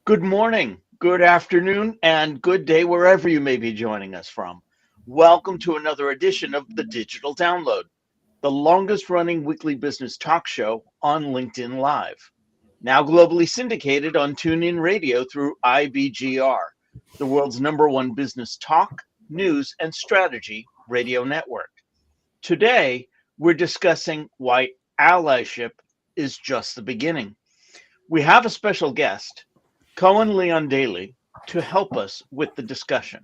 Good morning, good afternoon, and good day wherever you may be joining us from. Welcome to another edition of the Digital Download, the longest running weekly business talk show on LinkedIn Live. Now globally syndicated on TuneIn Radio through IBGR, the world's #1 business talk, news, and strategy radio network. Today, we're discussing why allyship is just the beginning. We have a special guest, Cohan Daley, to help us with the discussion.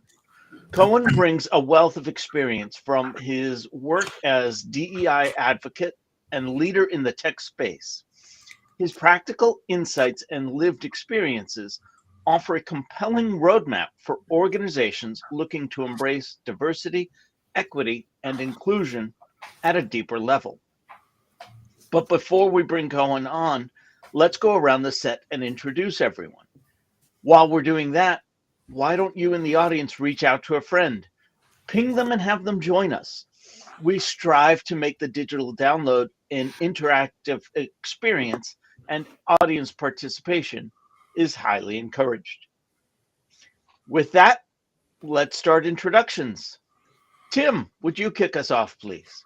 Cohan brings a wealth of experience from his work as DEI advocate and leader in the tech space. His practical insights and lived experiences offer a compelling roadmap for organizations looking to embrace diversity, equity, and inclusion at a deeper level. But before we bring Cohan on, let's go around the set and introduce everyone. While we're doing that, why don't you in the audience reach out to a friend? Ping them and have them join us. We strive to make the digital download an interactive experience, and audience participation is highly encouraged. With that, let's start introductions. Tim, would you kick us off, please?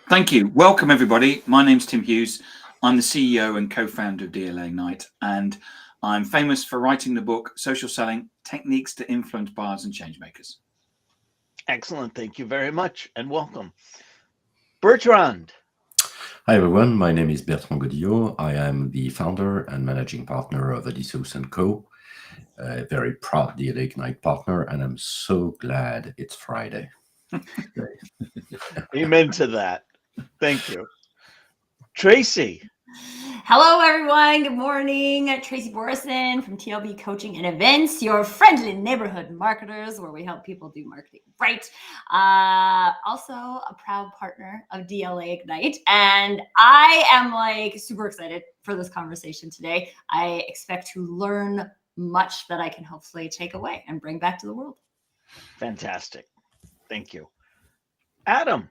Thank you. Welcome, everybody. My name's Tim Hughes. I'm the CEO and co-founder of DLA Ignite, and I'm famous for writing the book, Social Selling, Techniques to Influence Buyers and Changemakers. Excellent. Thank you very much, and welcome. Bertrand. Hi, everyone. My name is Bertrand Godillot. I am the founder and managing partner of Allyship & Co., a very proud DLA Ignite partner, and I'm so glad it's Friday. Amen to that. Thank you. Tracy. Hello, everyone. Good morning. Tracy Borison from TLB Coaching and Events, your friendly neighborhood marketers, where we help people do marketing right. Also a proud partner of DLA Ignite. And I am super excited for this conversation today. I expect to learn much that I can hopefully take away and bring back to the world. Fantastic. Thank you. Adam.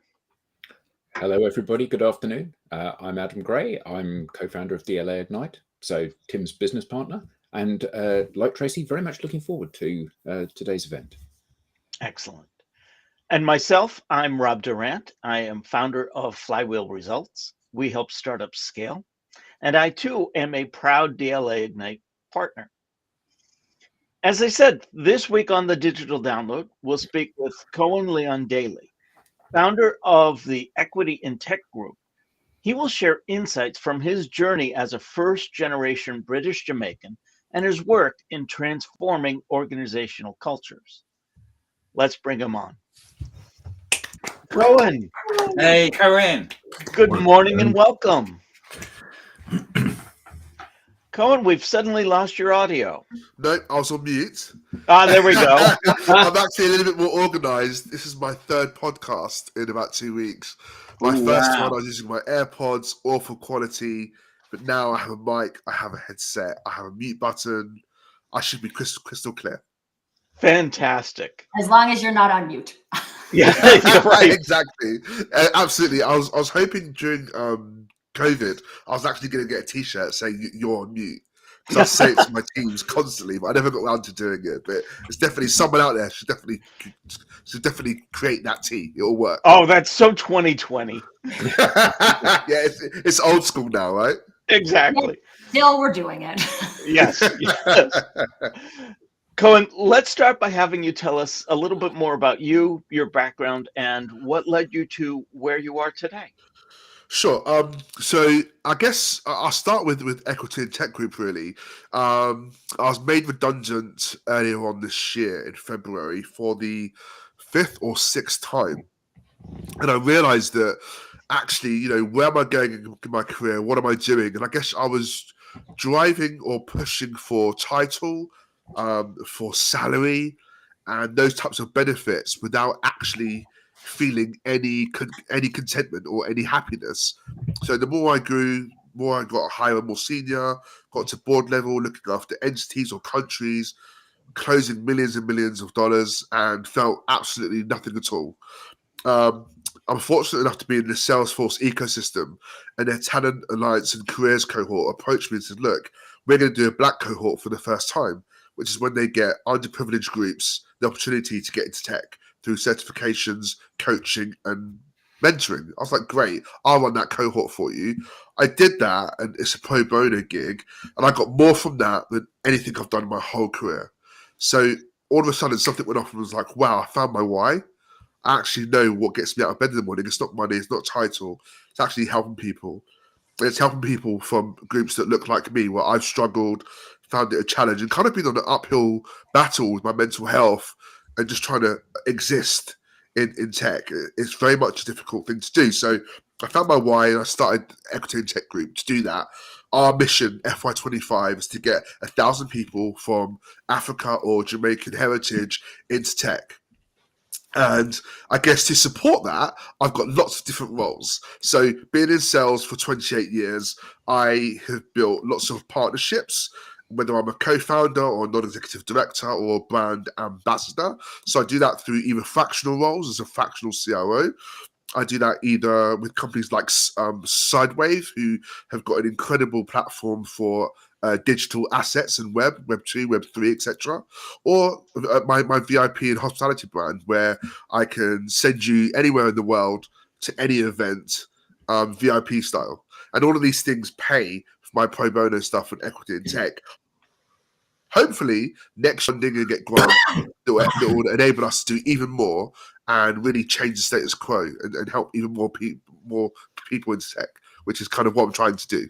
Hello, everybody. Good afternoon. I'm Adam Gray. I'm co-founder of DLA Ignite, so Tim's business partner. And like Tracy, very much looking forward to today's event. Excellent. And myself, I'm Rob Durant. I am founder of Flywheel Results. We help startups scale. And I, too, am a proud DLA Ignite partner. As I said, this week on the Digital Download, we'll speak with Cohan Daley, founder of the Equity in Tech Group. He will share insights from his journey as a first-generation British Jamaican and his work in transforming organizational cultures. Let's bring him on. Cohan. Hey, Cohan. Good morning and welcome. Cohan, we've suddenly lost your audio. No, I was on mute. There we go. I'm actually a little bit more organized. This is my third podcast in about 2 weeks. My first one, I was using my AirPods, awful quality. But now I have a mic, I have a headset, I have a mute button. I should be crystal clear. Fantastic. As long as you're not on mute. Yeah, you're right. Exactly. Absolutely. I was hoping during COVID, I was actually going to get a T-shirt saying you're on mute. Because I say it to my teams constantly, but I never got around to doing it. But it's definitely someone out there should definitely create that tee. It'll work. Oh, that's so 2020. Yeah, it's old school now, right? Exactly. Still, we're doing it. Yes. Cohan, let's start by having you tell us a little bit more about you, your background, and what led you to where you are today. Sure. So I guess I'll start with Equity in Tech Group, really. I was made redundant earlier on this year in February for the 5th or 6th time. And I realized that actually, where am I going in my career? What am I doing? And I guess I was driving or pushing for title, for salary, and those types of benefits without actually feeling any contentment or any happiness. So the more I grew, more I got higher and more senior, got to board level, looking after entities or countries, closing millions and millions of dollars, and felt absolutely nothing at all. I'm fortunate enough to be in the Salesforce ecosystem, and their talent alliance and careers cohort approached me and said, look, we're going to do a black cohort for the first time, which is when they get underprivileged groups the opportunity to get into tech through certifications, coaching, and mentoring. I was like, great, I'll run that cohort for you. I did that, and it's a pro bono gig, and I got more from that than anything I've done in my whole career. So all of a sudden, something went off and was like, wow, I found my why. I actually know what gets me out of bed in the morning. It's not money, it's not title. It's actually helping people. It's helping people from groups that look like me, where I've struggled, found it a challenge, and kind of been on an uphill battle with my mental health and just trying to exist in tech. It's very much a difficult thing to do. So I found my why, and I started Equity in Tech Group to do that. Our mission, FY25, is to get 1,000 people from Africa or Jamaican heritage into tech. And I guess to support that, I've got lots of different roles. So being in sales for 28 years, I have built lots of partnerships, whether I'm a co-founder or a non-executive director or brand ambassador. So I do that through either fractional roles as a fractional CRO. I do that either with companies like Sidewave, who have got an incredible platform for digital assets and Web 2, Web 3, etc. Or my VIP and hospitality brand, where I can send you anywhere in the world to any event, VIP style. And all of these things pay for my pro bono stuff and Equity in Tech. Hopefully, next funding and get grants that will enable us to do even more and really change the status quo and help even more people in tech, which is kind of what I'm trying to do.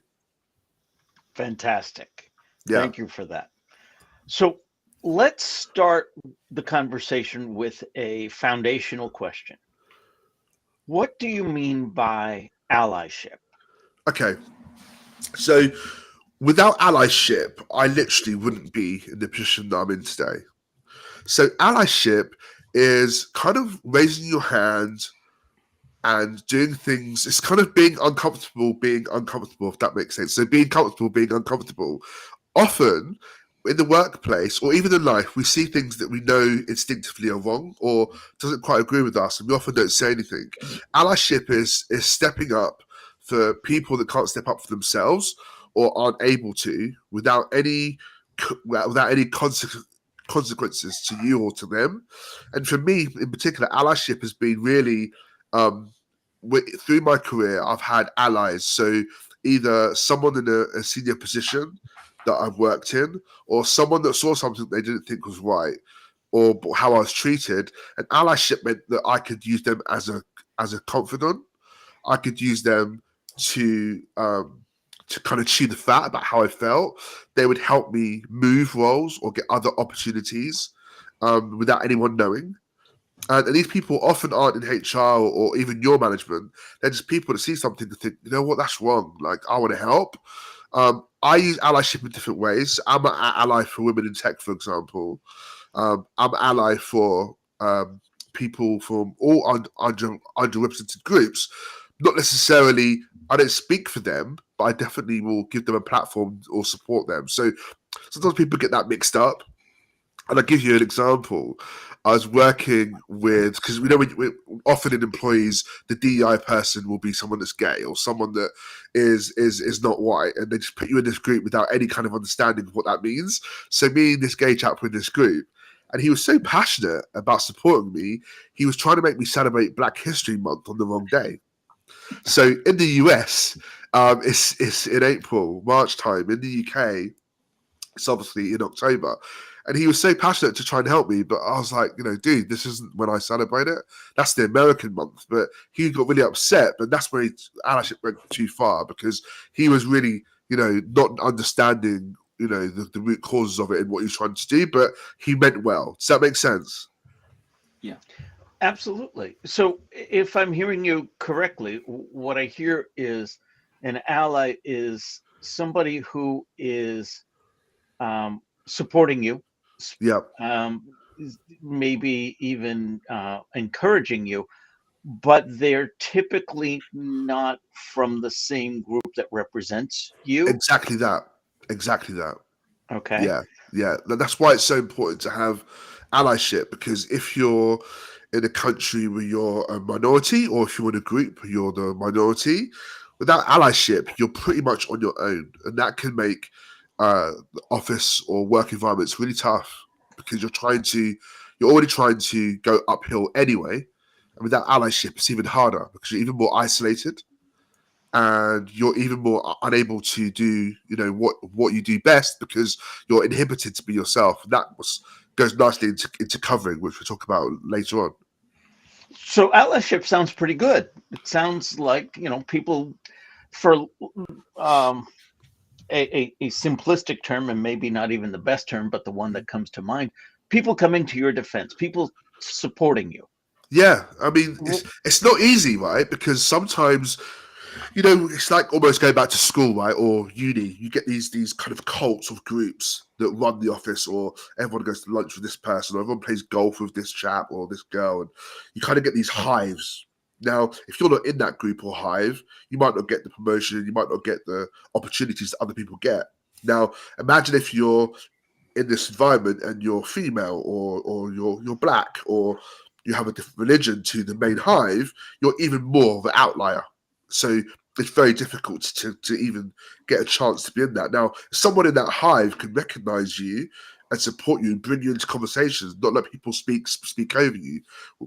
Fantastic. Yeah. Thank you for that. So let's start the conversation with a foundational question. What do you mean by allyship? Okay. So without allyship, I literally wouldn't be in the position that I'm in today. So allyship is kind of raising your hand and doing things. It's kind of being uncomfortable, if that makes sense. So being comfortable, being uncomfortable. Often in the workplace or even in life, we see things that we know instinctively are wrong or doesn't quite agree with us, and we often don't say anything. Allyship is stepping up for people that can't step up for themselves or aren't able to without any consequences to you or to them. And for me in particular, allyship has been really through my career, I've had allies. So either someone in a senior position that I've worked in, or someone that saw something they didn't think was right, or how I was treated. And allyship meant that I could use them as a confidant. I could use them to kind of chew the fat about how I felt. They would help me move roles or get other opportunities without anyone knowing. And these people often aren't in HR or even your management. They're just people that see something to think, you know what, that's wrong. Like, I want to help. I use allyship in different ways. I'm an ally for women in tech, for example. I'm an ally for people from all underrepresented groups. Not necessarily, I don't speak for them, but I definitely will give them a platform or support them. So sometimes people get that mixed up. And I'll give you an example. I was working with, because we know often in employees, the DEI person will be someone that's gay or someone that is not white, and they just put you in this group without any kind of understanding of what that means. So me and this gay chap were in this group, and he was so passionate about supporting me, he was trying to make me celebrate Black History Month on the wrong day. So in the US, it's in April, March time. In the UK, it's obviously in October. And he was so passionate to try and help me, but I was like, dude, this isn't when I celebrate it. That's the American month. But he got really upset, but that's where allyship went too far, because he was really, not understanding, the root causes of it and what he was trying to do, but he meant well. Does that make sense? Yeah. Absolutely. So if I'm hearing you correctly, what I hear is an ally is somebody who is supporting you. Yeah. Maybe even encouraging you, but they're typically not from the same group that represents you. Exactly that. Okay. Yeah. That's why it's so important to have allyship, because if you're in a country where you're a minority, or if you're in a group where you're the minority, without allyship, you're pretty much on your own, and that can make office or work environment is really tough because you're already trying to go uphill anyway. And without allyship, it's even harder because you're even more isolated and you're even more unable to do, what you do best because you're inhibited to be yourself. And that goes nicely into covering, which we'll talk about later on. So allyship sounds pretty good. It sounds like, people, for a simplistic term, and maybe not even the best term, but the one that comes to mind, people coming to your defense, people supporting you. Yeah, I mean, it's not easy, right? Because sometimes, it's like almost going back to school, right? Or uni. You get these kind of cults of groups that run the office, or everyone goes to lunch with this person, or everyone plays golf with this chap or this girl, and you kind of get these hives. Now, if you're not in that group or hive, you might not get the promotion, you might not get the opportunities that other people get. Now, imagine if you're in this environment and you're female or you're black or you have a different religion to the main hive, you're even more of an outlier. So it's very difficult to even get a chance to be in that. Now, someone in that hive can recognize you and support you and bring you into conversations, not let people speak over you,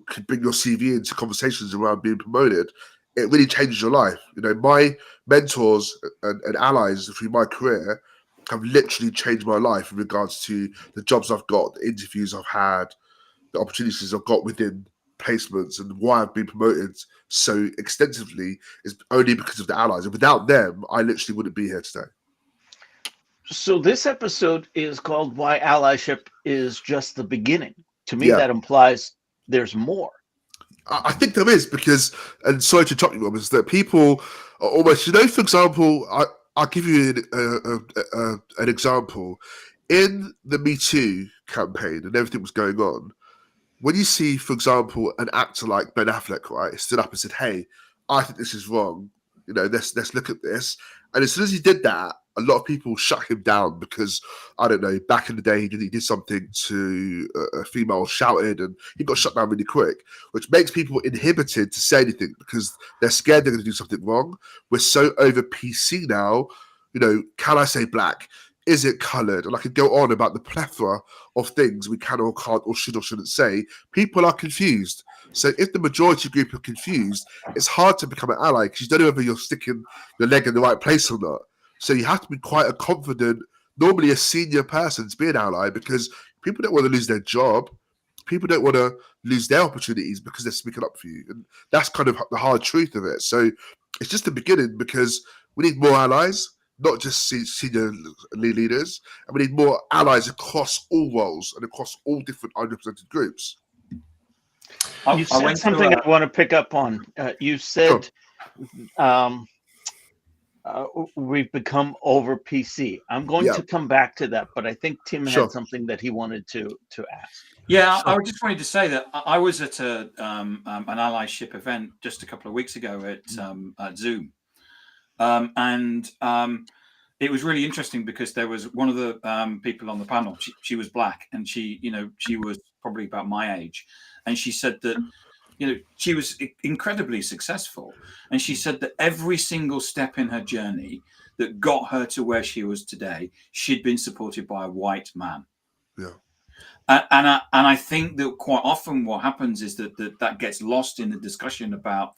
can bring your CV into conversations around being promoted. It really changes your life. My mentors and allies through my career have literally changed my life in regards to the jobs I've got, the interviews I've had, the opportunities I've got within placements, and why I've been promoted so extensively is only because of the allies. And without them, I literally wouldn't be here today. So this episode is called Why Allyship is Just the Beginning. To me, Yeah. that implies there's more. I think there is, because, and sorry to interrupt you, Rob, is that people are almost, for example, I'll give you an example. In the Me Too campaign and everything was going on, when you see, for example, an actor like Ben Affleck, right, stood up and said, "Hey, I think this is wrong. Let's look at this." And as soon as he did that, a lot of people shut him down because, I don't know, back in the day, he did something to a female, shouted, and he got shut down really quick, which makes people inhibited to say anything because they're scared they're going to do something wrong. We're so over PC now. Can I say black? Is it coloured? And I could go on about the plethora of things we can or can't or should or shouldn't say. People are confused. So if the majority group are confused, it's hard to become an ally because you don't know whether you're sticking your leg in the right place or not. So you have to be quite a confident, normally a senior person to be an ally, because people don't want to lose their job. People don't want to lose their opportunities because they're speaking up for you. And that's kind of the hard truth of it. So it's just the beginning, because we need more allies, not just senior leaders, and we need more allies across all roles and across all different underrepresented groups. You said something I want to pick up on. You said we've become over PC. I'm going to come back to that, but I think Tim had something that he wanted to ask. Yeah, I just wanted to say that I was at an allyship event just a couple of weeks ago at Zoom. And it was really interesting because there was one of the people on the panel. She was black, and she was probably about my age, and she said that she was incredibly successful, and she said that every single step in her journey that got her to where she was today, she'd been supported by a white man. Yeah. And I think that quite often what happens is that gets lost in the discussion about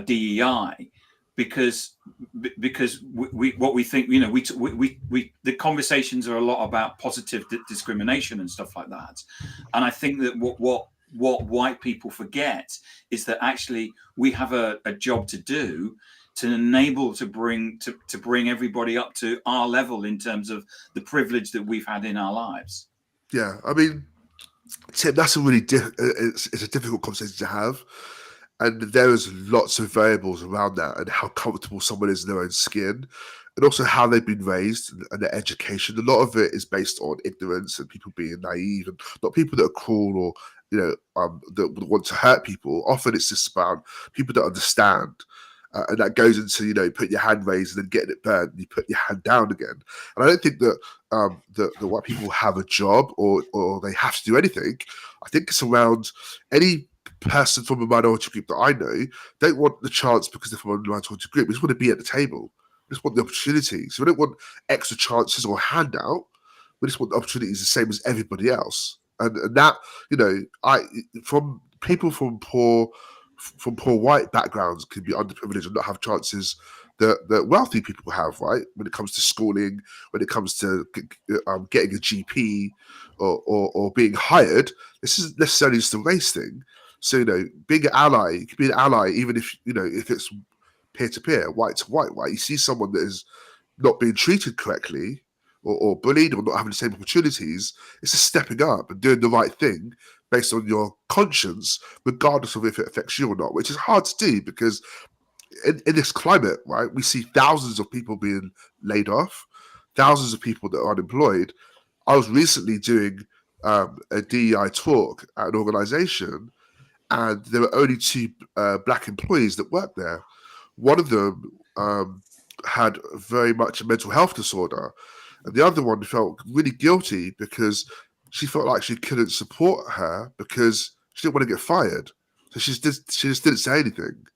DEI. Because we think, the conversations are a lot about positive discrimination and stuff like that, and I think that what white people forget is that actually we have a job to do to enable to bring everybody up to our level in terms of the privilege that we've had in our lives. Yeah, I mean, Tim, that's a really it's a difficult conversation to have. And there is lots of variables around that, and how comfortable someone is in their own skin, and also how they've been raised and their education. A lot of it is based on ignorance and people being naive, and not people that are cruel or that would want to hurt people. Often it's just about people that understand, and that goes into put your hand raised and then getting it burned, and you put your hand down again. And I don't think that the white people have a job or they have to do anything. I think it's around any person from a minority group that I know don't want the chance because they're from a minority group. We just want to be at the table. We just want the opportunity. So we don't want extra chances or handout. We just want the opportunities the same as everybody else. And that, from people from poor white backgrounds can be underprivileged and not have chances that wealthy people have, right? When it comes to schooling, when it comes to getting a GP or being hired, this isn't necessarily just a race thing. So, being an ally, you can be an ally even if it's peer-to-peer, white to white, right? You see someone that is not being treated correctly or bullied or not having the same opportunities, it's just stepping up and doing the right thing based on your conscience, regardless of if it affects you or not, which is hard to do because in this climate, right, we see thousands of people being laid off, thousands of people that are unemployed. I was recently doing a DEI talk at an organization, and there were only 2 black employees that worked there. One of them had very much a mental health disorder, and the other one felt really guilty because she felt like she couldn't support her because she didn't want to get fired. So she just didn't say anything.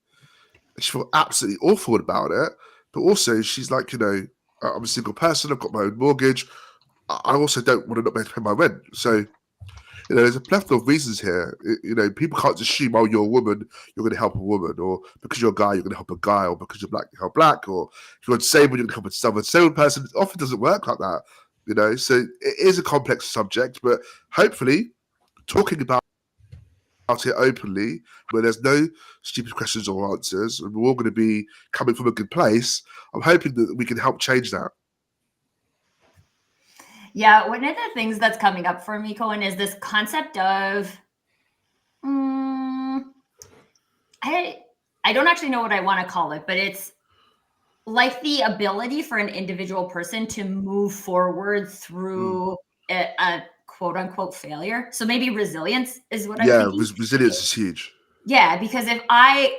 And she felt absolutely awful about it. But also, she's like, I'm a single person. I've got my own mortgage. I also don't want to not be able to pay my rent. So, there's a plethora of reasons here. People can't just assume, oh, you're a woman, you're going to help a woman, or because you're a guy, you're going to help a guy, or because you're black, you help black, or if you're disabled, you're going to help a disabled person. It often doesn't work like that, So it is a complex subject, but hopefully, talking about it openly, where there's no stupid questions or answers, and we're all going to be coming from a good place, I'm hoping that we can help change that. Yeah, one of the things that's coming up for me, Cohan, is this concept of I don't actually know what I want to call it, but it's like the ability for an individual person to move forward through a quote unquote failure. So maybe resilience is what I'm thinking. Yeah, resilience is huge. Yeah, because if I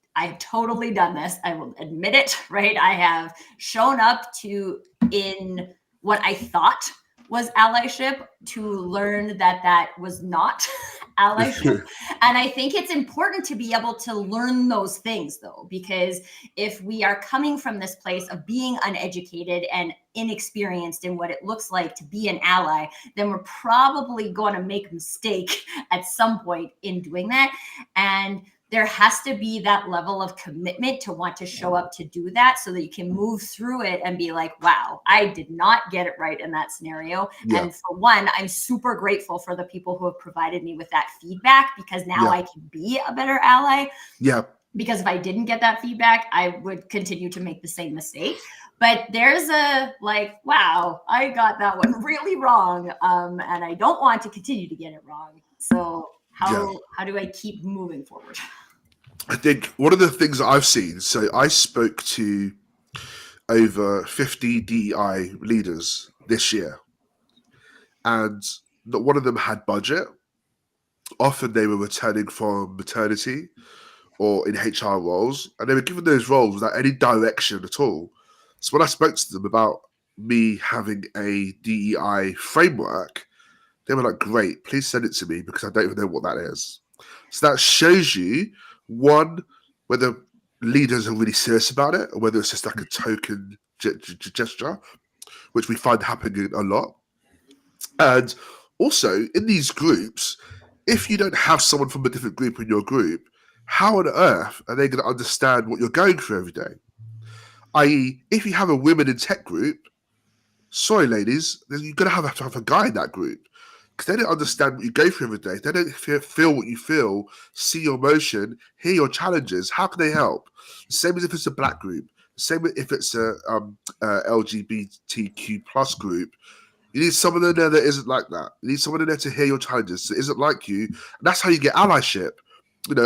have totally done this. I will admit it, right? I have shown up in what I thought was allyship to learn that was not allyship. And I think it's important to be able to learn those things, though, because if we are coming from this place of being uneducated and inexperienced in what it looks like to be an ally, then we're probably going to make a mistake at some point in doing that. And there has to be that level of commitment to want to show up to do that so that you can move through it and be like, wow, I did not get it right in that scenario. Yeah. And for one, I'm super grateful for the people who have provided me with that feedback because now I can be a better ally. Yeah. Because if I didn't get that feedback, I would continue to make the same mistake. But there's wow, I got that one really wrong. And I don't want to continue to get it wrong. So how do I keep moving forward? I think one of the things that I've seen, so I spoke to over 50 DEI leaders this year, and not one of them had budget. Often they were returning from maternity or in HR roles, and they were given those roles without any direction at all. So when I spoke to them about me having a DEI framework, they were like, great, please send it to me because I don't even know what that is. So that shows you, one, whether leaders are really serious about it or whether it's just like a token gesture, which we find happening a lot. And also, in these groups, if you don't have someone from a different group in your group, how on earth are they going to understand what you're going through every day? I.e., if you have a women in tech group, sorry, ladies, you're going to have a guy in that group. Because they don't understand what you go through every day. They don't feel what you feel, see your emotion, hear your challenges. How can they help? The same as if it's a black group. The same if it's a LGBTQ plus group. You need someone in there that isn't like that. You need someone in there to hear your challenges, that isn't like you. And that's how you get allyship.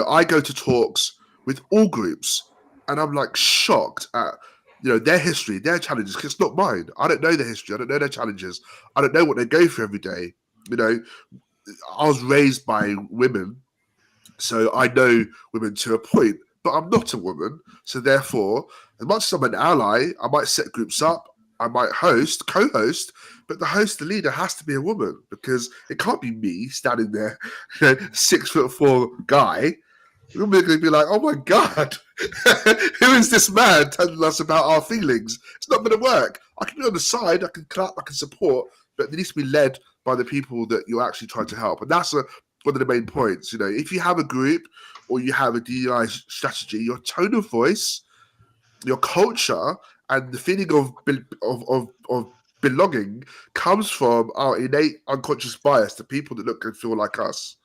I go to talks with all groups, and I'm like shocked at their history, their challenges, because it's not mine. I don't know their history. I don't know their challenges. I don't know what they go through every day. I was raised by women, so I know women to a point, but I'm not a woman. So therefore, as much as I'm an ally, I might set groups up, I might co-host, but the leader has to be a woman because it can't be me standing there, 6'4" guy. We're going to be like, oh my God, Who is this man telling us about our feelings? It's not going to work. I can be on the side, I can clap, I can support, but it needs to be led by the people that you're actually trying to help. And that's one of the main points. You know, if you have a group or you have a DEI strategy, your tone of voice, your culture, and the feeling of belonging comes from our innate unconscious bias to people that look and feel like us.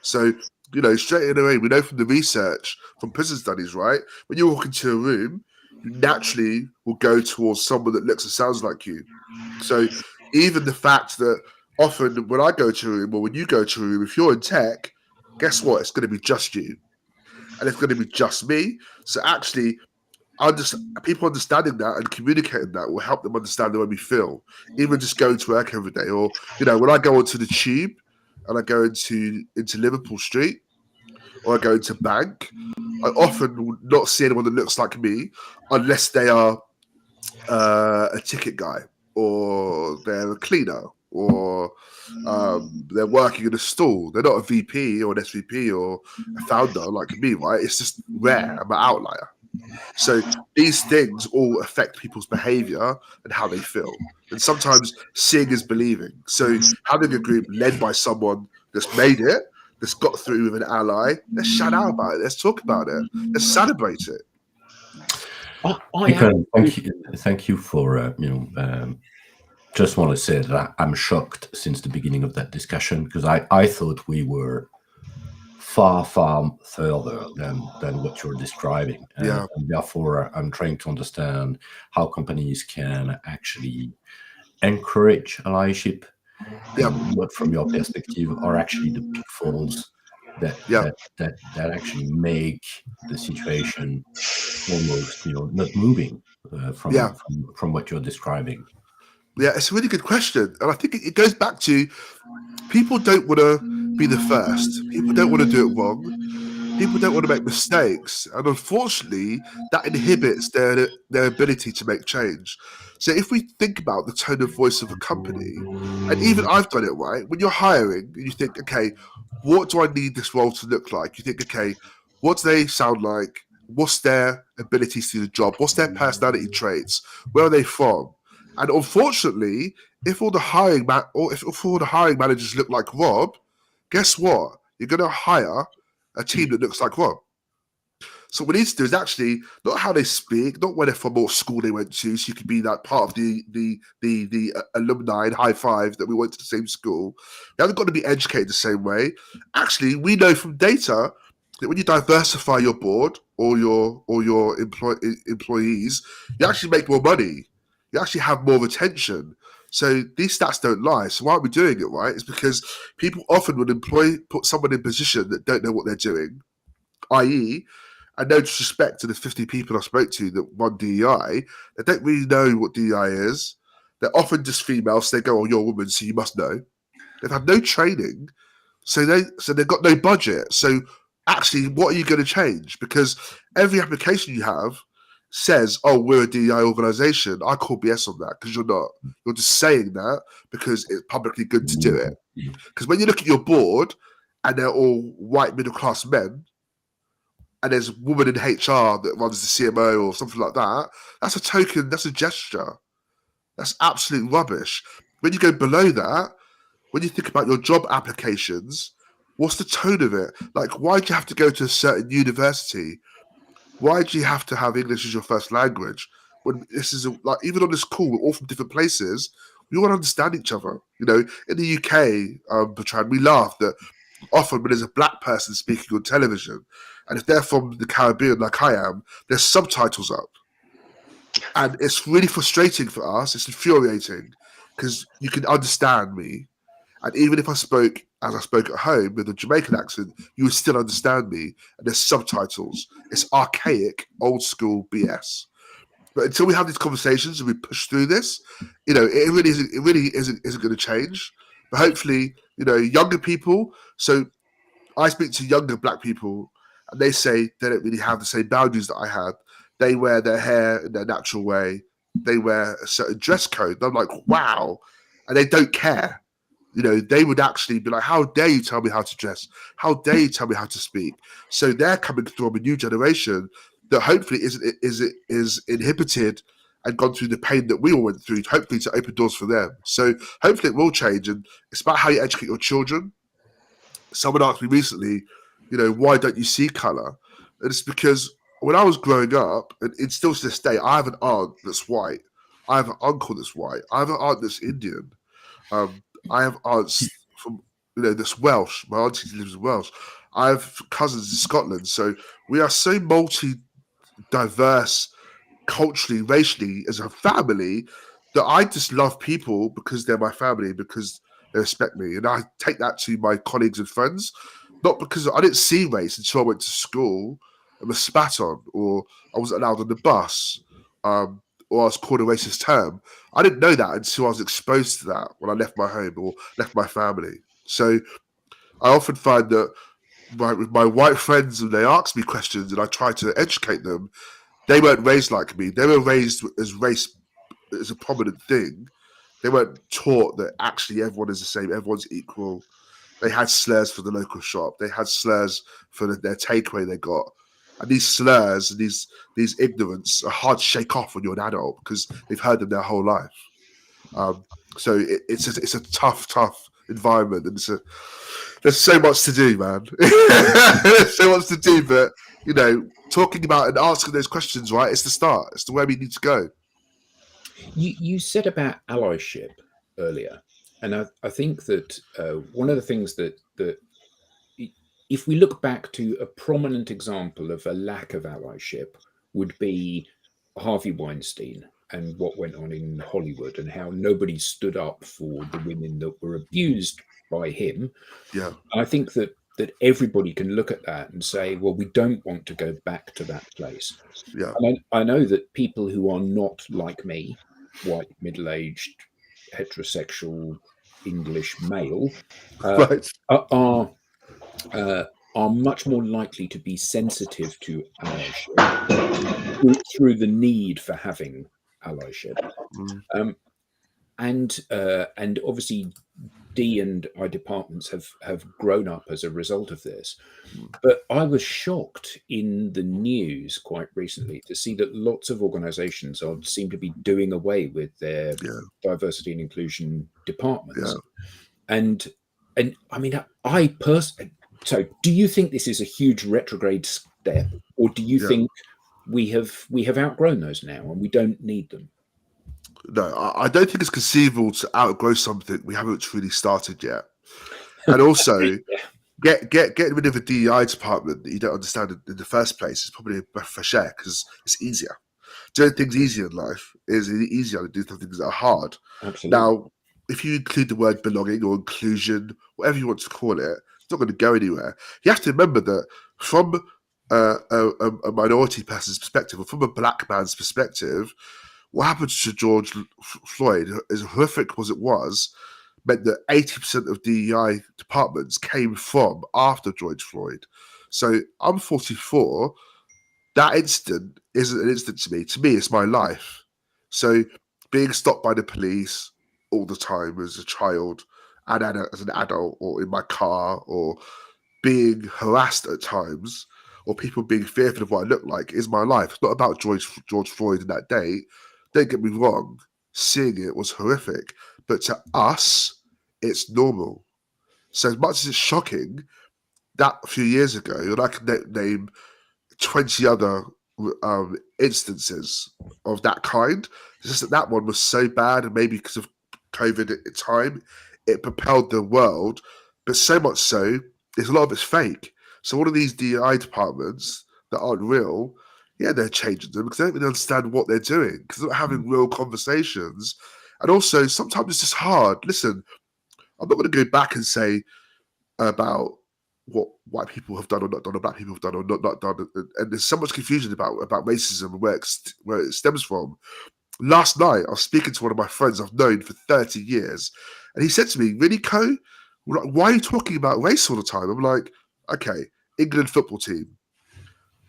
So, you know, straight away, we know from the research, from prison studies, right? When you walk into a room, you naturally will go towards someone that looks and sounds like you. So even the fact that often when I go to a room or when you go to a room, if you're in tech, guess what? It's going to be just you. And it's going to be just me. So actually, people understanding that and communicating that will help them understand the way we feel. Even just going to work every day, or you know, when I go onto the tube and I go into Liverpool Street or I go into bank, I often will not see anyone that looks like me unless they are a ticket guy or they're a cleaner or they're working in a stall. They're not a VP or an SVP or a founder like me, right? It's just rare. I'm an outlier. So these things all affect people's behavior and how they feel. And sometimes seeing is believing. So having a group led by someone that's made it, that's got through with an ally, let's shout out about it. Let's talk about it. Let's celebrate it. Thank you for just want to say that I'm shocked since the beginning of that discussion, because I thought we were far further than what you're describing. And therefore, I'm trying to understand how companies can actually encourage allyship. What, from your perspective, are actually the pitfalls that actually make the situation almost, not moving from what you're describing. Yeah, it's a really good question. And I think it goes back to people don't want to be the first. People don't want to do it wrong. People don't want to make mistakes. And unfortunately, that inhibits their ability to make change. So if we think about the tone of voice of a company, and even I've done it, right? When you're hiring, you think, okay, what do I need this role to look like? You think, okay, what do they sound like? What's their abilities to do the job? What's their personality traits? Where are they from? And unfortunately, if all the hiring managers look like Rob, guess what? You're going to hire a team that looks like Rob. So what we need to do is actually not how they speak, not where they're from, what school they went to, so you can be that part of the alumni and high five that we went to the same school. You haven't got to be educated the same way. Actually, we know from data that when you diversify your board or your employees, you actually make more money. You actually have more retention. So these stats don't lie. So why are we doing it, right? It's because people often would put someone in a position that don't know what they're doing, i.e., and no disrespect to the 50 people I spoke to that run DEI, they don't really know what DEI is. They're often just females, so they go, oh, you're a woman, so you must know. They've had no training, so they've got no budget. So actually, what are you going to change? Because every application you have says, oh, we're a DEI organization. I call BS on that, because you're not. You're just saying that because it's publicly good to do it. Because when you look at your board and they're all white middle-class men, and there's a woman in HR that runs the CMO or something like that, that's a token, that's a gesture. That's absolute rubbish. When you go below that, when you think about your job applications, what's the tone of it? Like, why do you have to go to a certain university? Why do you have to have English as your first language? When this is like, even on this call, we're all from different places. We all understand each other. You know, in the UK, Bertrand, we laugh that often when there's a black person speaking on television, and if they're from the Caribbean like I am, there's subtitles up. And it's really frustrating for us. It's infuriating because you can understand me. And even if I spoke as I spoke at home with a Jamaican accent, you would still understand me. And there's subtitles. It's archaic, old school BS. But until we have these conversations and we push through this, you know, it really isn't going to change. But hopefully, you know, younger people. So I speak to younger black people, and they say they don't really have the same boundaries that I had. They wear their hair in their natural way. They wear a certain dress code. And I'm like, wow. And they don't care. You know, they would actually be like, how dare you tell me how to dress? How dare you tell me how to speak? So they're coming through a new generation that hopefully is inhibited and gone through the pain that we all went through, hopefully to open doors for them. So hopefully it will change, and it's about how you educate your children. Someone asked me recently, why don't you see colour? And it's because when I was growing up, and it's still to this day, I have an aunt that's white. I have an uncle that's white. I have an aunt that's Indian. I have aunts from, that's Welsh. My auntie lives in Wales. I have cousins in Scotland. So we are so multi-diverse culturally, racially, as a family, that I just love people because they're my family, because they respect me. And I take that to my colleagues and friends, not because I didn't see race until I went to school and was spat on, or I wasn't allowed on the bus, or I was called a racist term. I didn't know that until I was exposed to that when I left my home or left my family. So I often find that with my white friends, when they ask me questions and I try to educate them, they weren't raised like me. They were raised as race as a prominent thing. They weren't taught that actually everyone is the same, everyone's equal. They had slurs for the local shop. They had slurs for their takeaway they got. And these slurs and these ignorance are hard to shake off when you're an adult because they've heard them their whole life. So it's a tough environment, and there's so much to do, man. There's so much to do, but talking about and asking those questions, right? It's the start. It's the way we need to go. You said about allyship earlier, and I think that one of the things that if we look back to a prominent example of a lack of allyship would be Harvey Weinstein and what went on in Hollywood and how nobody stood up for the women that were abused by him. Yeah, I think that everybody can look at that and say, well, we don't want to go back to that place. yeah. And I know that people who are not like me, white, middle-aged, heterosexual, English male, Right. are much more likely to be sensitive to allyship through the need for having allyship. And obviously D and I departments have grown up as a result of this. But I was shocked in the news quite recently to see that lots of organizations seem to be doing away with their diversity and inclusion departments. And I mean, I personally, so do you think this is a huge retrograde step, or do you think we have outgrown those now and we don't need them? No, I don't think it's conceivable to outgrow something we haven't truly started yet. And also, getting rid of a DEI department that you don't understand in the first place is probably a breath of fresh air because it's easier. Doing things easier in life is easier than doing things that are hard. Absolutely. Now, if you include the word belonging or inclusion, whatever you want to call it, it's not going to go anywhere. You have to remember that from a minority person's perspective, or from a black man's perspective, what happened to George Floyd, as horrific as it was, meant that 80% of DEI departments came from after George Floyd. So I'm 44. That incident isn't an incident to me. To me, it's my life. So being stopped by the police all the time as a child and as an adult, or in my car, or being harassed at times, or people being fearful of what I look like, is my life. It's not about George Floyd in that day. Don't get me wrong, seeing it was horrific, but to us, it's normal. So as much as it's shocking, that a few years ago, and I could name 20 other instances of that kind. It's just that one was so bad, and maybe because of COVID at the time, it propelled the world, but so much so, there's a lot of it's fake. So all of these DEI departments that aren't real, they're changing them because they don't really understand what they're doing, because they're not having real conversations. And also, sometimes it's just hard. Listen, I'm not going to go back and say about what white people have done or not done, or black people have done or not done. And there's so much confusion about racism and where it stems from. Last night, I was speaking to one of my friends I've known for 30 years, and he said to me, "Really, Co? Why are you talking about race all the time?" I'm like, okay, England football team.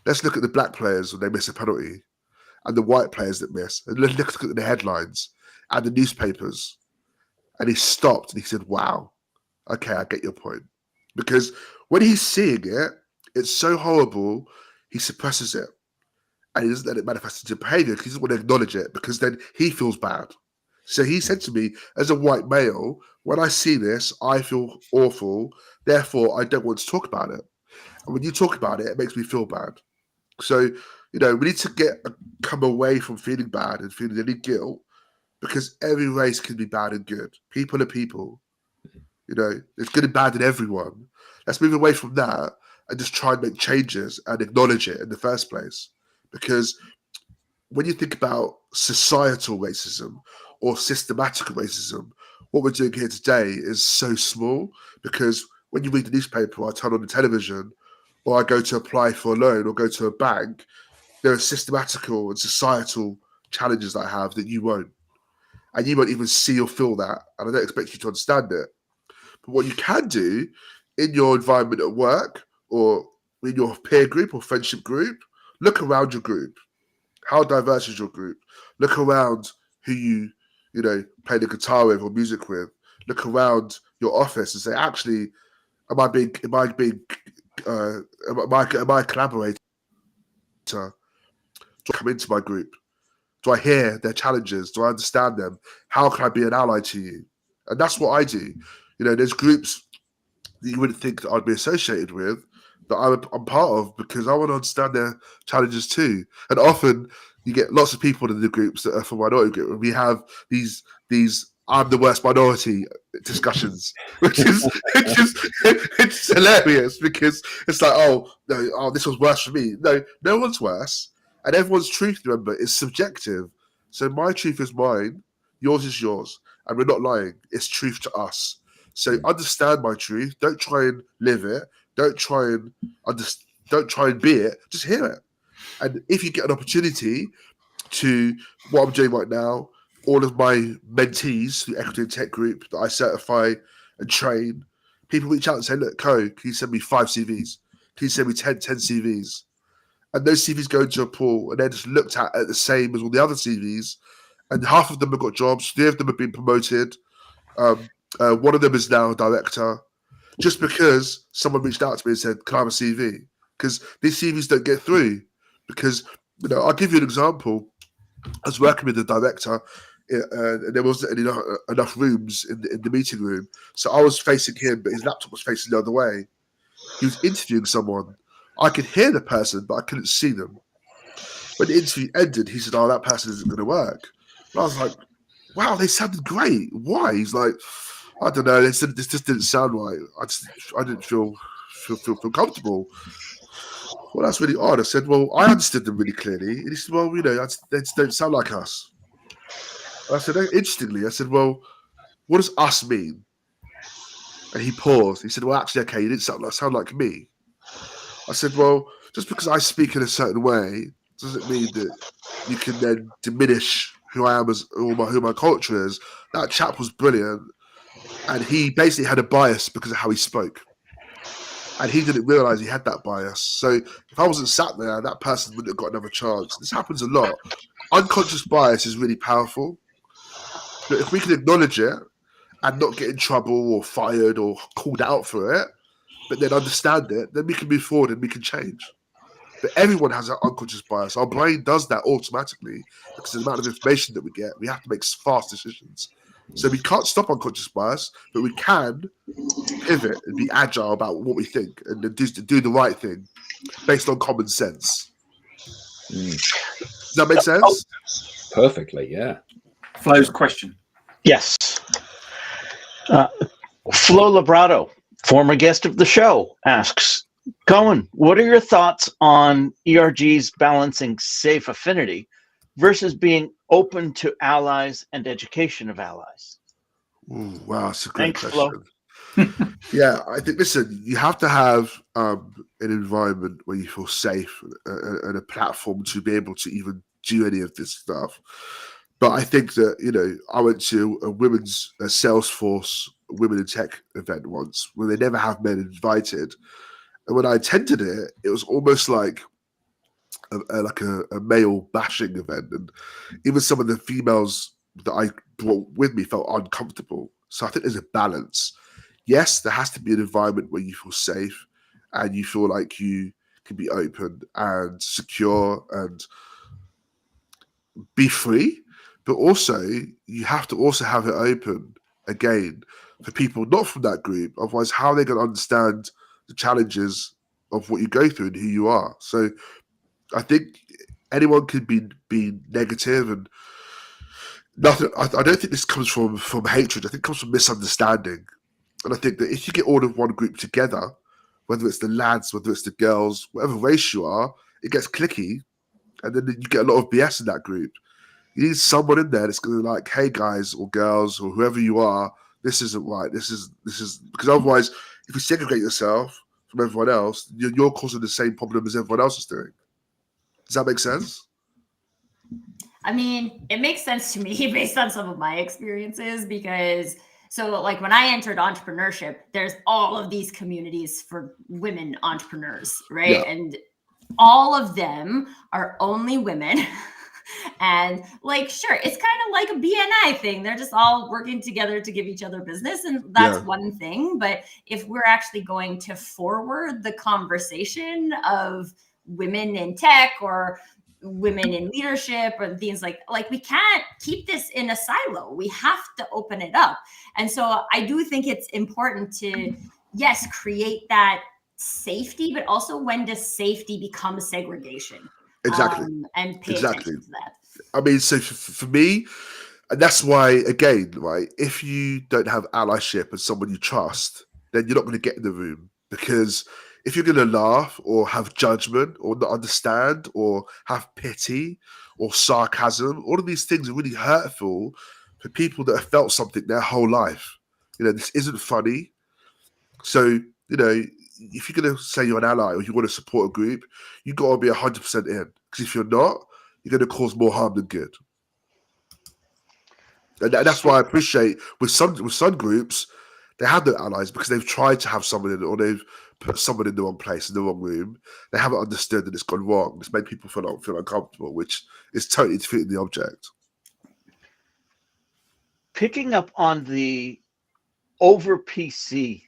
Let's look at the black players when they miss a penalty, and the white players that miss, and let's look at the headlines and the newspapers. And he stopped and he said, "Wow, okay, I get your point." Because when he's seeing it, it's so horrible, he suppresses it. and he doesn't let it manifest into behavior because he doesn't want to acknowledge it, because then he feels bad. So he said to me, as a white male, when I see this, I feel awful. Therefore, I don't want to talk about it. And when you talk about it, it makes me feel bad. So, we need to come away from feeling bad and feeling any guilt, because every race can be bad and good. People are people. There's good and bad in everyone. Let's move away from that and just try and make changes and acknowledge it in the first place. Because when you think about societal racism or systematic racism, what we're doing here today is so small, because when you read the newspaper, or I turn on the television, or I go to apply for a loan or go to a bank, there are systematical and societal challenges that I have that you won't. And you won't even see or feel that. And I don't expect you to understand it. But what you can do in your environment at work or in your peer group or friendship group, look around your group. How diverse is your group? Look around who you play the guitar with or music with. Look around your office and say, actually, am I a collaborator? Do I come into my group? Do I hear their challenges? Do I understand them? How can I be an ally to you? And that's what I do. There's groups that you wouldn't think that I'd be associated with that I'm part of, because I want to understand their challenges too. And often you get lots of people in the groups that are from minority group, and we have these I'm the worst minority discussions, which is it's hilarious, because it's like, this was worse for me. No one's worse, and everyone's truth, remember, is subjective. So my truth is mine, yours is yours, and we're not lying. It's truth to us. So understand my truth. Don't try and live it. Don't try and be it. Just hear it. And if you get an opportunity to, what I'm doing right now, all of my mentees, the Equity and Tech Group that I certify and train, people reach out and say, look, Co, can you send me 5 CVs? Can you send me 10 CVs? And those CVs go into a pool, and they're just looked at the same as all the other CVs. And half of them have got jobs. 3 of them have been promoted. One of them is now a director, just because someone reached out to me and said, can I have a CV? Because these CVs don't get through. Because, I'll give you an example. I was working with the director, and there wasn't enough rooms in the meeting room. So I was facing him, but his laptop was facing the other way. He was interviewing someone. I could hear the person, but I couldn't see them. When the interview ended, he said, that person isn't going to work. And I was like, wow, they sounded great. Why? He's like, I don't know. They said this just didn't sound right. I didn't feel comfortable. Well, that's really odd. I said, well, I understood them really clearly. And he said, well, they just don't sound like us. And I said, interestingly, I said, well, what does us mean? And he paused. He said, well, actually, okay, you didn't sound like me. I said, well, just because I speak in a certain way doesn't mean that you can then diminish who I am who my culture is. That chap was brilliant. And he basically had a bias because of how he spoke. And he didn't realize he had that bias. So if I wasn't sat there, that person wouldn't have got another chance. This happens a lot. Unconscious bias is really powerful. But if we can acknowledge it and not get in trouble or fired or called out for it, but then understand it, then we can move forward and we can change. But everyone has that unconscious bias. Our brain does that automatically because of the amount of information that we get. We have to make fast decisions. So we can't stop unconscious bias, but we can pivot and be agile about what we think and do the right thing based on common sense. Does that make sense? Perfectly, yeah. Flo's question. Yes. Flo Labrato, former guest of the show, asks, Cohan, what are your thoughts on ERGs balancing safe affinity versus being open to allies and education of allies? Ooh, wow, that's a great Thanks, question. Yeah, I think, listen, you have to have an environment where you feel safe and a platform to be able to even do any of this stuff. But I think that, I went to a women's Salesforce Women in Tech event once where they never have men invited. And when I attended it, it was almost like a male bashing event. And even some of the females that I brought with me felt uncomfortable. So I think there's a balance. Yes, there has to be an environment where you feel safe and you feel like you can be open and secure and be free, but also you have to also have it open again for people not from that group. Otherwise, how are they going to understand the challenges of what you go through and who you are? So I think anyone could be negative and nothing. I don't think this comes from hatred. I think it comes from misunderstanding. And I think that if you get all of one group together, whether it's the lads, whether it's the girls, whatever race you are, it gets clicky, and then you get a lot of BS in that group. You need someone in there that's going to be like, hey guys or girls or whoever you are, this isn't right. This is because otherwise, if you segregate yourself from everyone else, you're causing the same problem as everyone else is doing. Does that make sense? I mean, it makes sense to me based on some of my experiences because like when I entered entrepreneurship, there's all of these communities for women entrepreneurs, right? Yeah. And all of them are only women. And like, sure, it's kind of like a BNI thing. They're just all working together to give each other business. And that's one thing. But if we're actually going to forward the conversation of women in tech or women in leadership or things like we can't keep this in a silo. We have to open it up. And so I do think it's important to, yes, create that safety, but also when does safety become segregation? Exactly. And pay attention to that. I mean, so for me, and that's why, again, right, if you don't have allyship and someone you trust, then you're not going to get in the room. Because if you're going to laugh or have judgment or not understand or have pity or sarcasm, all of these things are really hurtful for people that have felt something their whole life. This isn't funny. So, if you're going to say you're an ally or you want to support a group, you've got to be 100% in. Because if you're not, you're going to cause more harm than good. And that's why I appreciate with some groups, they have no allies because they've tried to have someone in, or they've put someone in the wrong place, in the wrong room. They haven't understood that it's gone wrong. It's made people feel uncomfortable, which is totally defeating the object. Picking up on the over PC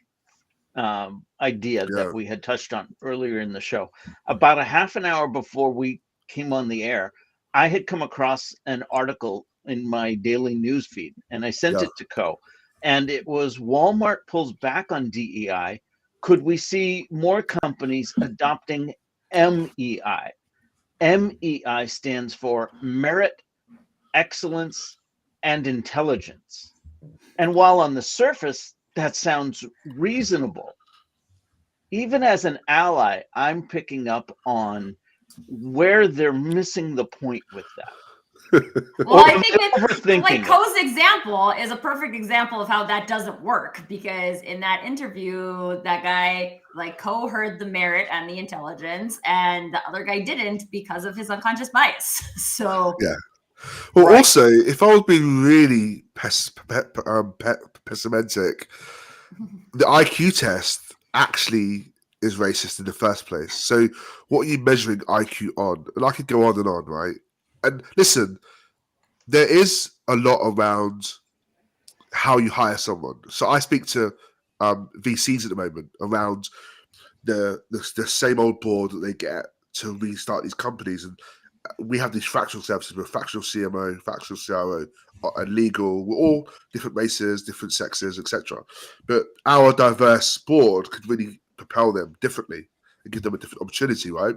idea that we had touched on earlier in the show, about a half an hour before we came on the air, I had come across an article in my daily news feed, and I sent it to Co. And it was Walmart pulls back on DEI. Could we see more companies adopting MEI? MEI stands for Merit, Excellence, and Intelligence. And while on the surface, that sounds reasonable, even as an ally, I'm picking up on where they're missing the point with that. Well, I think like Co's example is a perfect example of how that doesn't work, because in that interview, that guy, like Co, heard the merit and the intelligence, and the other guy didn't because of his unconscious bias. So yeah. Well, also, if I was being really pessimistic, the IQ test actually is racist in the first place. So what are you measuring IQ on? And I could go on and on, right? And listen, there is a lot around how you hire someone. So I speak to VCs at the moment around the same old board that they get to restart these companies. And we have these fractional services. We're a fractional CMO, fractional CRO, and legal. We're all different races, different sexes, etc. But our diverse board could really propel them differently and give them a different opportunity, right?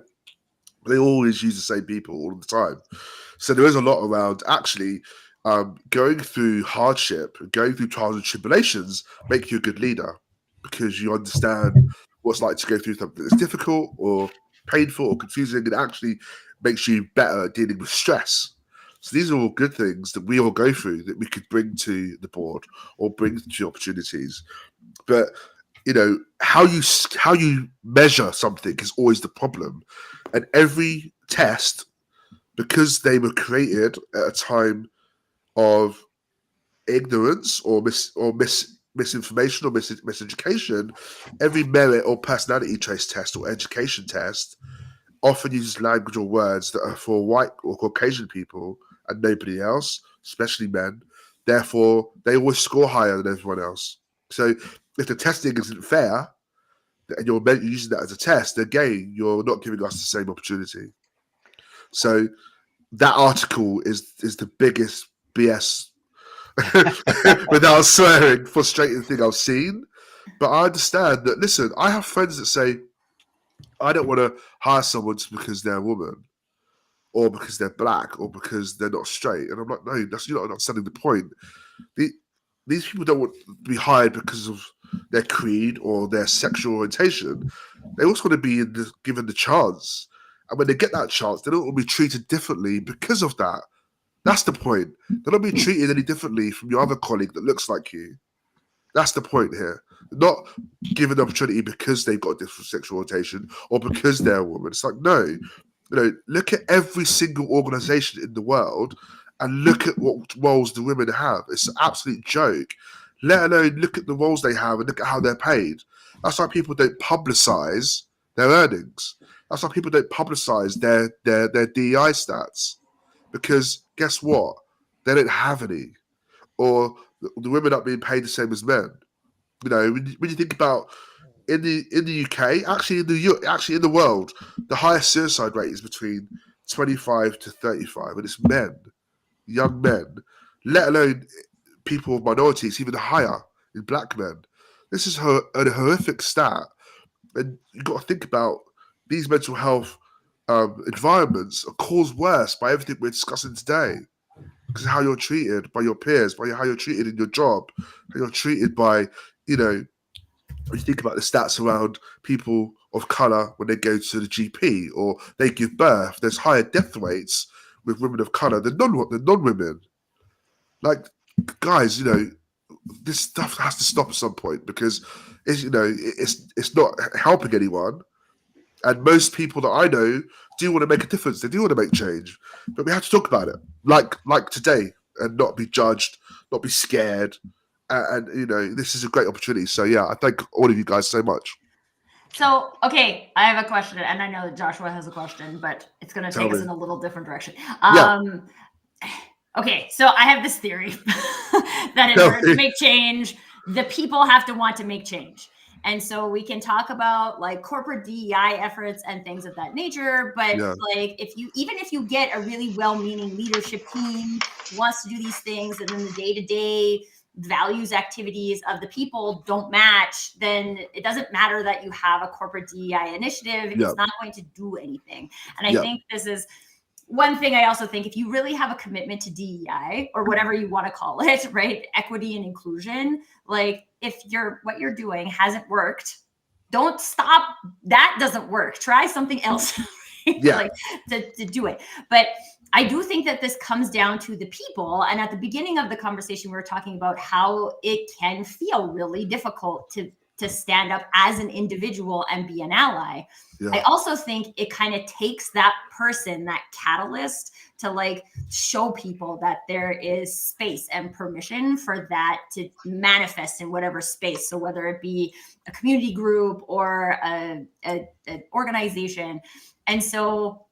They always use the same people all the time. So there is a lot around actually going through hardship, going through trials and tribulations, make you a good leader because you understand what it's like to go through something that's difficult or painful or confusing, and actually makes you better at dealing with stress. So these are all good things that we all go through that we could bring to the board or bring to opportunities. But how you measure something is always the problem. And every test, because they were created at a time of ignorance or misinformation or miseducation, every merit or personality trace test or education test often uses language or words that are for white or Caucasian people and nobody else, especially men. Therefore, they always score higher than everyone else. So if the testing isn't fair, and you're using that as a test, again, you're not giving us the same opportunity. So that article is the biggest BS, without swearing, frustrating thing I've seen. But I understand that, listen, I have friends that say, I don't want to hire someone just because they're a woman, or because they're black, or because they're not straight. And I'm like, no, you're not understanding the point. These people don't want to be hired because of their creed or their sexual orientation. They also want to be given the chance. And when they get that chance, they don't want to be treated differently because of that. That's the point. They're not being treated any differently from your other colleague that looks like you. That's the point here. Not given the opportunity because they've got a different sexual orientation or because they're a woman. It's like, no. Look at every single organization in the world and look at what roles the women have. It's an absolute joke. Let alone look at the roles they have and look at how they're paid. That's why people don't publicize their earnings. That's why people don't publicize their DEI stats. Because guess what? They don't have any. Or the women aren't being paid the same as men. When you think about in the UK, actually in the world, the highest suicide rate is between 25 to 35, and it's men, young men, let alone people of minorities, even higher in black men. This is a horrific stat, and you've got to think about these mental health environments are caused worse by everything we're discussing today, because of how you're treated by your peers, by how you're treated in your job, how you're treated by, when you think about the stats around people of colour when they go to the GP or they give birth, there's higher death rates with women of colour than non-women. Like, guys, this stuff has to stop at some point, because it's not helping anyone. And most people that I know do want to make a difference. They do want to make change, but we have to talk about it, like today, and not be judged, not be scared. And this is a great opportunity. So yeah, I thank all of you guys so much. So, okay, I have a question, and I know that Joshua has a question, but it's going to take us in a little different direction. Okay, so I have this theory that in order to make change, the people have to want to make change. And so we can talk about like corporate DEI efforts and things of that nature. But like, if you get a really well-meaning leadership team who wants to do these things, and then the day-to-day values activities of the people don't match, then it doesn't matter that you have a corporate DEI initiative. It's not going to do anything. And I think this is one thing. I also think if you really have a commitment to DEI, or whatever you want to call it, right? Equity and inclusion, like if what you're doing hasn't worked, don't stop. That doesn't work. Try something else. Like to do it. But I do think that this comes down to the people. And at the beginning of the conversation, we were talking about how it can feel really difficult to stand up as an individual and be an ally. I also think it kind of takes that person, that catalyst, to like show people that there is space and permission for that to manifest in whatever space. So whether it be a community group or an organization. And so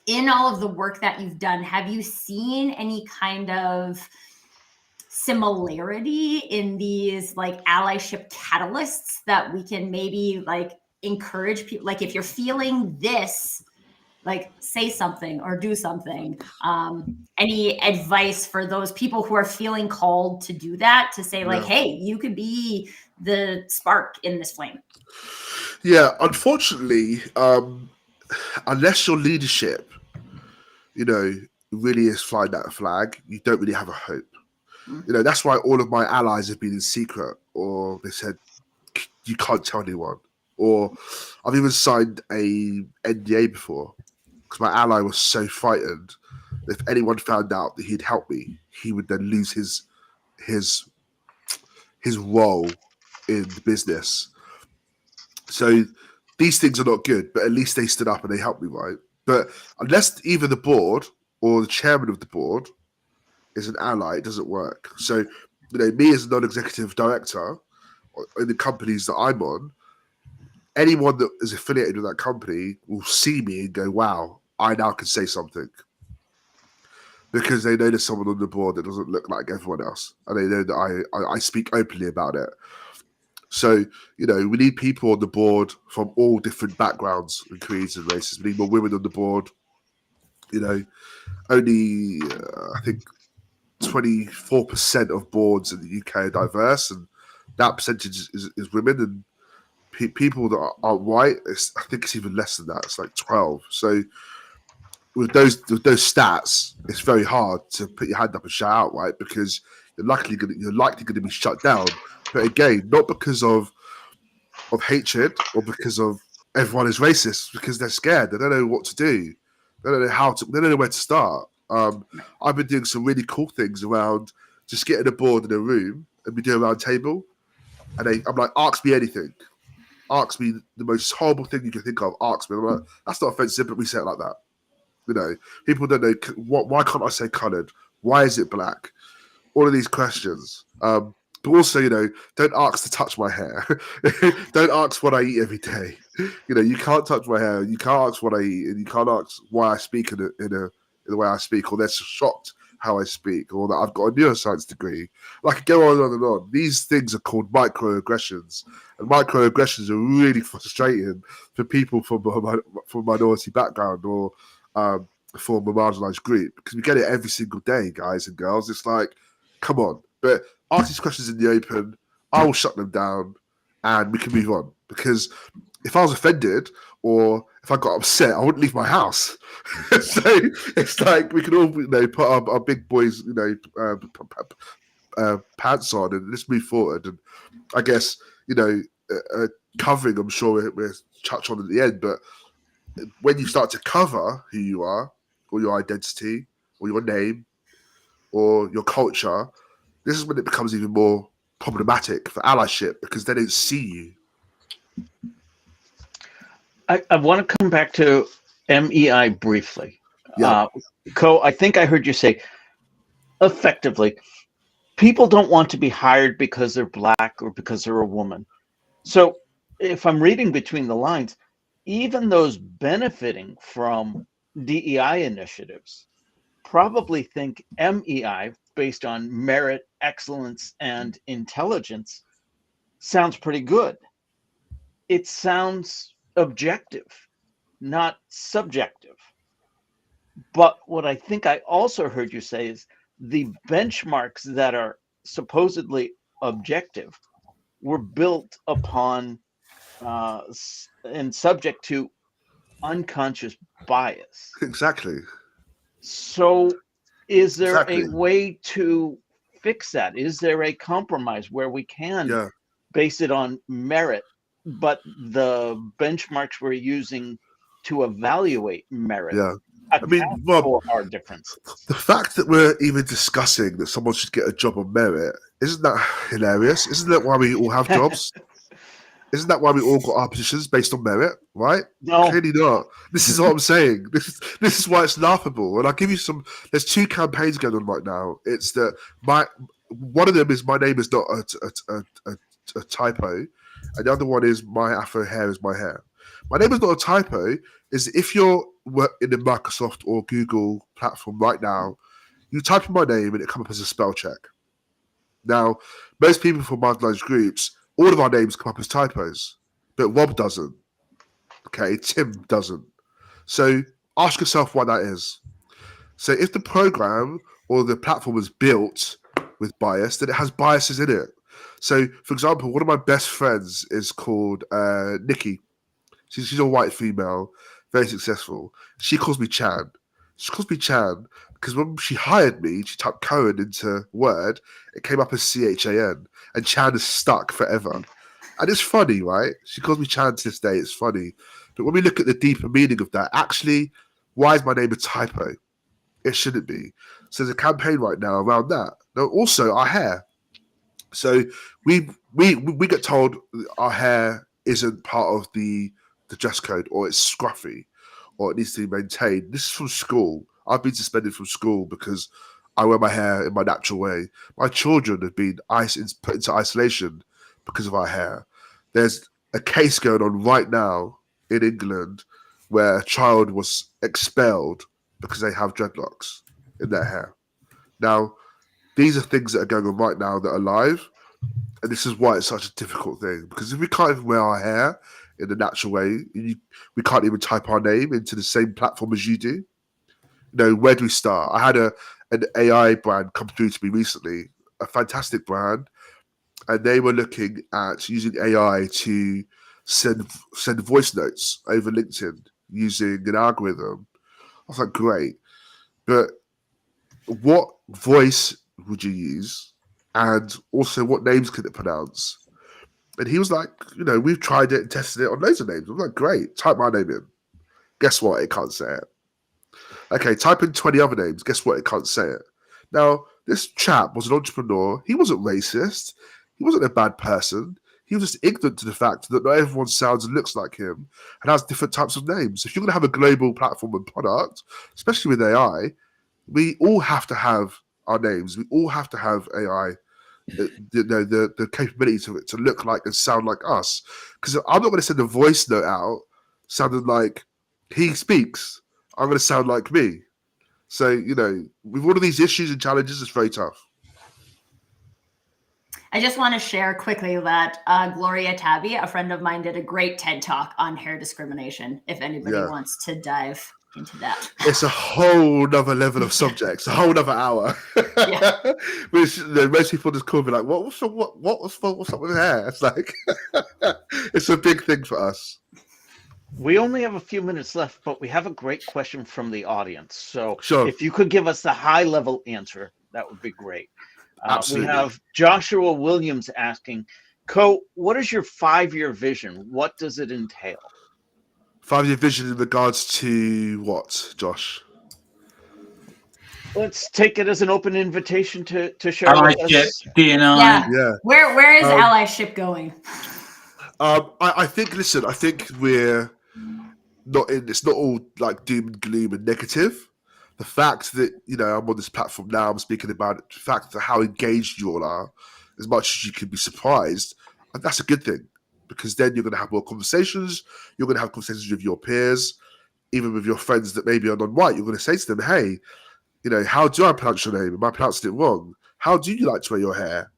in all of the work that you've done, have you seen any kind of similarity in these like allyship catalysts that we can maybe like encourage people? Like if you're feeling this, like say something or do something. Any advice for those people who are feeling called to do that, to say like, hey, you could be the spark in this flame? Yeah, unfortunately, unless your leadership, really is flying that flag, you don't really have a hope. That's why all of my allies have been in secret, or they said, you can't tell anyone. Or I've even signed a NDA before, because my ally was so frightened that if anyone found out that he'd help me, he would then lose his role in the business. So these things are not good, but at least they stood up and they helped me, right? But unless either the board or the chairman of the board is an ally, it doesn't work. So, me as a non-executive director in the companies that I'm on, anyone that is affiliated with that company will see me and go, wow, I now can say something. Because they know there's someone on the board that doesn't look like everyone else. And they know that I speak openly about it. So, you know, we need people on the board from all different backgrounds and creeds and races. We need more women on the board. You know, only I think 24% of boards in the UK are diverse, and that percentage is women. And people that aren't white, I think it's even less than that. It's like 12. So with those stats, it's very hard to put your hand up and shout out, right? Because you're likely going to be shut down. But again, not because of hatred or because of everyone is racist, because they're scared. They don't know what to do. They don't know how to. They don't know where to start. I've been doing some really cool things around just getting a board in a room and we do a round table. And I'm like, ask me anything. Ask me the most horrible thing you can think of. Ask me. I'm like, that's not offensive, but we say it like that. You know, people don't know why can't I say coloured? Why is it black? All of these questions. But also, you know, don't ask to touch my hair. Don't ask what I eat every day. You know, you can't touch my hair. You can't ask what I eat, and you can't ask why I speak in the way I speak, or they're shocked how I speak, or that I've got a neuroscience degree. I could go on and on and on. These things are called microaggressions, and microaggressions are really frustrating for people from minority background or from a marginalised group, because we get it every single day, guys and girls. It's like, come on. But ask these questions in the open, I will shut them down, and we can move on. Because if I was offended or if I got upset, I wouldn't leave my house. So it's like we can all, you know, put our big boys, you know, pants on and let's move forward. And I guess, you know, covering, I'm sure we'll touch on at the end, but when you start to cover who you are or your identity or your name or your culture, this is when it becomes even more problematic for allyship, because they don't see you. I want to come back to MEI briefly. Yeah. Co, I think I heard you say, effectively, people don't want to be hired because they're black or because they're a woman. So if I'm reading between the lines, even those benefiting from DEI initiatives probably think MEI, based on merit, excellence, and intelligence, sounds pretty good. It sounds objective, not subjective. But what I think I also heard you say is the benchmarks that are supposedly objective were built upon and subject to unconscious bias. Exactly. So is there Exactly. a way to fix that? Is there a compromise where we can base it on merit, but the benchmarks we're using to evaluate merit I mean, Rob, for our differences? the fact that we're even discussing that someone should get a job on merit, isn't that hilarious? Isn't that why we all have jobs? Isn't that why we all got our positions based on merit, right? No. Clearly not. This is what I'm saying. This is why it's laughable. And I'll give you some. There's two campaigns going on right now. It's that one of them is my name is not a typo, and the other one is my afro hair is my hair. My name is not a typo. Is if you're in the Microsoft or Google platform right now, you type in my name and it comes up as a spell check. Now, most people from marginalised groups, all of our names come up as typos, but Rob doesn't. Okay, Tim doesn't. So ask yourself why that is. So if the program or the platform is built with bias, then it has biases in it. So, for example, one of my best friends is called Nikki. She's a white female, very successful. She calls me Chan. She calls me Chan because when she hired me, she typed Cohan into Word. It came up as CHAN, and Chan is stuck forever. And it's funny, right? She calls me Chan to this day. It's funny. But when we look at the deeper meaning of that, actually, why is my name a typo? It shouldn't be. So there's a campaign right now around that. Now, also, our hair. So we get told our hair isn't part of the dress code, or it's scruffy, or it needs to be maintained. This is from school. I've been suspended from school because I wear my hair in my natural way. My children have been put into isolation because of our hair. There's a case going on right now in England where a child was expelled because they have dreadlocks in their hair. Now, these are things that are going on right now that are live. And this is why it's such a difficult thing, because if we can't even wear our hair in the natural way, we can't even type our name into the same platform as you do. Where do we start? I had an AI brand come through to me recently, a fantastic brand, and they were looking at using AI to send voice notes over LinkedIn using an algorithm. I was like, great, but what voice would you use, and also what names could it pronounce? And he was like, we've tried it and tested it on loads of names. I was like, great, type my name in. Guess what? It can't say it. Okay, type in 20 other names. Guess what? It can't say it. Now, this chap was an entrepreneur. He wasn't racist. He wasn't a bad person. He was just ignorant to the fact that not everyone sounds and looks like him and has different types of names. If you're going to have a global platform and product, especially with AI, we all have to have our names. We all have to have AI, the capability to look like and sound like us. Because I'm not going to send a voice note out sounding like he speaks. I'm going to sound like me. So, with all of these issues and challenges, it's very tough. I just want to share quickly that Gloria Tabby, a friend of mine, did a great TED Talk on hair discrimination, if anybody wants to dive into that. It's a whole nother level of subjects, a whole nother hour. Yeah. Which most people just call me like, what's up with hair? It's like, it's a big thing for us. We only have a few minutes left, but we have a great question from the audience. So Sure. If you could give us the high-level answer, that would be great. We Absolutely. have Joshua Williams asking, Co, what is your 5-year vision? What does it entail? 5-year vision in regards to what, Josh? Let's take it as an open invitation to share with Allyship, us. D&I. Yeah. Where is Allyship going? I think we're not in. It's not all like doom and gloom and negative. The fact that I'm on this platform now, I'm speaking about it, the fact that how engaged you all are, as much as you can be surprised, and that's a good thing, because then you're going to have more conversations. You're going to have conversations with your peers, even with your friends that maybe are non-white. You're going to say to them, "Hey, how do I pronounce your name? Am I pronouncing it wrong? How do you like to wear your hair?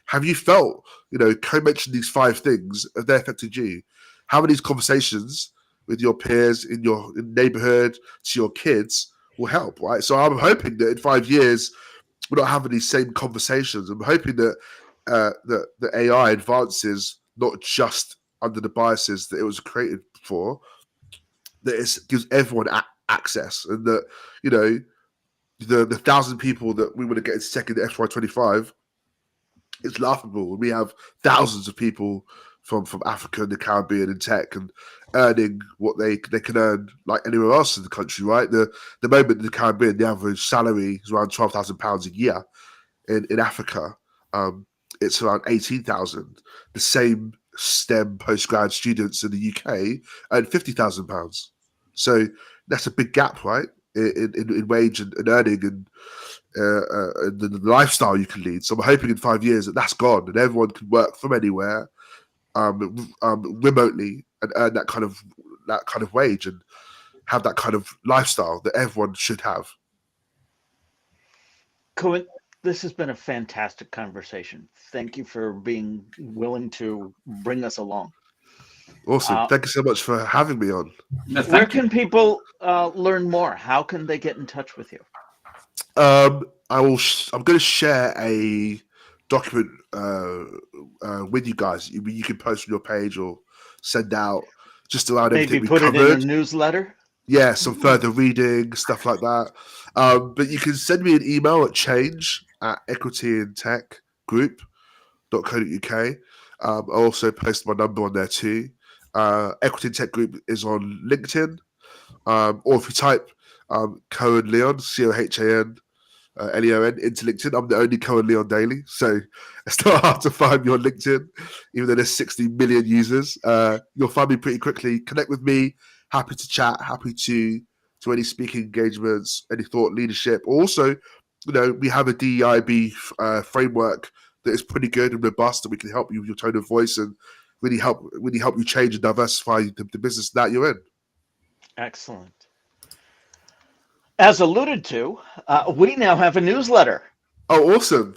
Have you felt, mentioned these 5 things, have they affected you? Having these conversations with your peers in your neighborhood, to your kids, will help, right? So I'm hoping that in 5 years, we're not having these same conversations. I'm hoping that the AI advances not just under the biases that it was created for, that it gives everyone access, and that, the 1,000 people that we want to get into tech in the FY25, it's laughable. We have thousands of people from Africa and the Caribbean in tech and earning what they can earn like anywhere else in the country, right? The moment in the Caribbean, the average salary is around £12,000 a year. In Africa, it's around 18,000. The same STEM postgrad students in the UK earn £50,000. So that's a big gap, right? In wage and earning and the lifestyle you can lead. So I'm hoping in 5 years that's gone and everyone can work from anywhere, remotely, and earn that kind of wage and have that kind of lifestyle that everyone should have. Cohen, this has been a fantastic conversation. Thank you for being willing to bring us along. Awesome. Thank you so much for having me on. No, Where thank you. can people learn more? How can they get in touch with you? I'm going to share a document with you guys. You can post on your page or send out just around Maybe everything we put covered. it in a newsletter? Yeah, some further reading, stuff like that. But you can send me an email at change@equityandtechgroup.co.uk. I also post my number on there too. Equity and Tech Group is on LinkedIn. Or if you type Cohan Leon, Cohan Leon into LinkedIn, I'm the only Cohan Leon Daley. So it's not hard to find me on LinkedIn, even though there's 60 million users. You'll find me pretty quickly. Connect with me. Happy to chat. Happy to any speaking engagements, any thought leadership. Also, we have a DEIB framework that is pretty good and robust, that we can help you with your tone of voice and really help you change and diversify the business that you're in. Excellent. As alluded to, we now have a newsletter. Oh, awesome.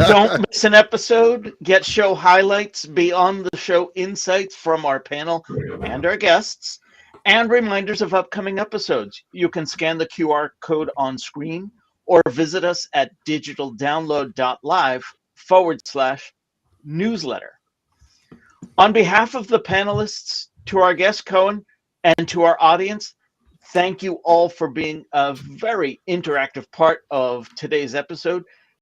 Don't miss an episode. Get show highlights, beyond the show insights from our panel and our guests, and reminders of upcoming episodes. You can scan the QR code on screen or visit us at digitaldownload.live/newsletter. On behalf of the panelists, to our guest Cohan, and to our audience, thank you all for being a very interactive part of today's episode.